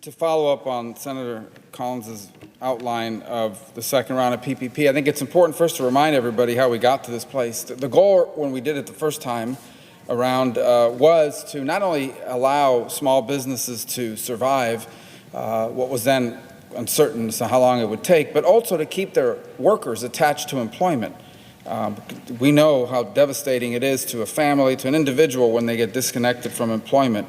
To follow up on Senator Collins's outline of the second round of PPP, I think it's important first to remind everybody how we got to this place. The goal when we did it the first time around was to not only allow small businesses to survive what was then uncertain as to how long it would take, but also to keep their workers attached to employment. We know how devastating it is to a family, to an individual when they get disconnected from employment.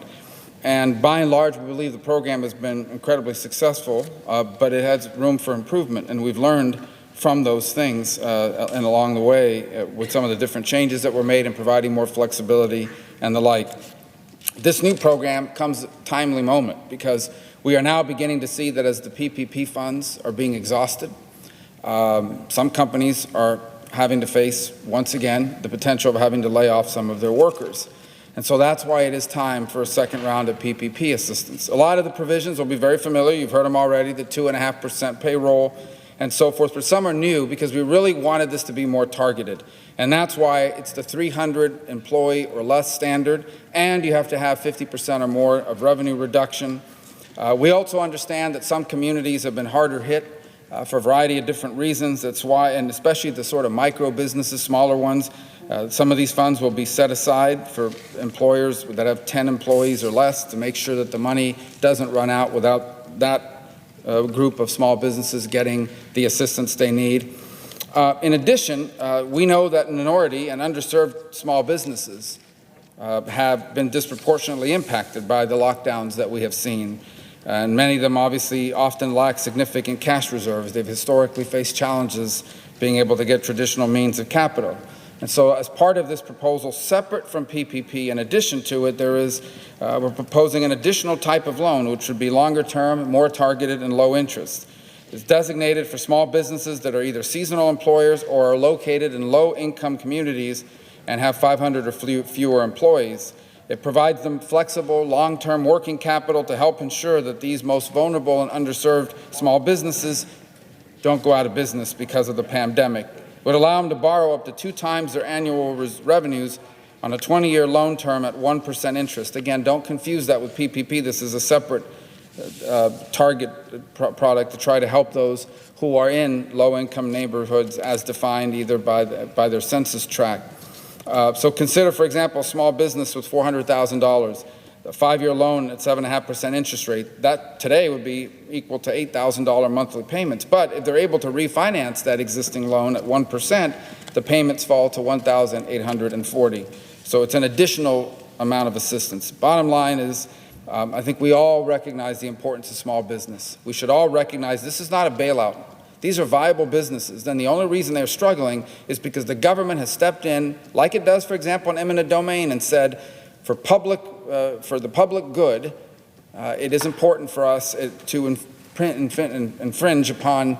And by and large, we believe the program has been incredibly successful, but it has room for improvement. And we've learned from those things and along the way with some of the different changes that were made in providing more flexibility and the like. This new program comes at a timely moment because we are now beginning to see that as the PPP funds are being exhausted, some companies are having to face, once again, the potential of having to lay off some of their workers. And so that's why it is time for a second round of PPP assistance. A lot of the provisions will be very familiar. You've heard them already, the 2.5% payroll and so forth, but some are new because we really wanted this to be more targeted. And that's why it's the 300 employee or less standard, and you have to have 50% or more of revenue reduction. We also understand that some communities have been harder hit for a variety of different reasons. That's why, and especially the sort of micro businesses, smaller ones, some of these funds will be set aside for employers that have 10 employees or less to make sure that the money doesn't run out without that group of small businesses getting the assistance they need. In addition, we know that minority and underserved small businesses have been disproportionately impacted by the lockdowns that we have seen. And many of them obviously often lack significant cash reserves. They've historically faced challenges being able to get traditional means of capital. And so as part of this proposal, separate from PPP, in addition to it, we're proposing an additional type of loan, which would be longer term, more targeted, and low interest. It's designated for small businesses that are either seasonal employers or are located in low-income communities and have 500 or fewer employees. It provides them flexible, long-term working capital to help ensure that these most vulnerable and underserved small businesses don't go out of business because of the pandemic. Would allow them to borrow up to 2 times their annual revenues on a 20-year loan term at 1% interest. Again, don't confuse that with PPP. This is a separate target product to try to help those who are in low-income neighborhoods as defined either by their census tract. So consider, for example, a small business with $400,000, a 5-year loan at 7.5% interest rate. That today would be equal to $8,000 monthly payments. But if they're able to refinance that existing loan at 1%, the payments fall to $1,840. So it's an additional amount of assistance. Bottom line is, I think we all recognize the importance of small business. We should all recognize this is not a bailout. These are viable businesses. And the only reason they're struggling is because the government has stepped in, like it does, for example, in eminent domain, and said, for the public good, it is important for us to infringe upon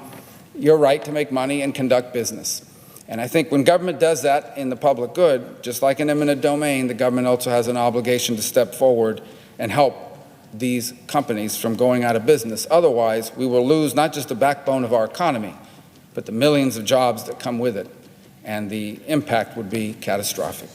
your right to make money and conduct business. And I think when government does that in the public good, just like in eminent domain, the government also has an obligation to step forward and help these companies from going out of business. Otherwise, we will lose not just the backbone of our economy, but the millions of jobs that come with it, and the impact would be catastrophic.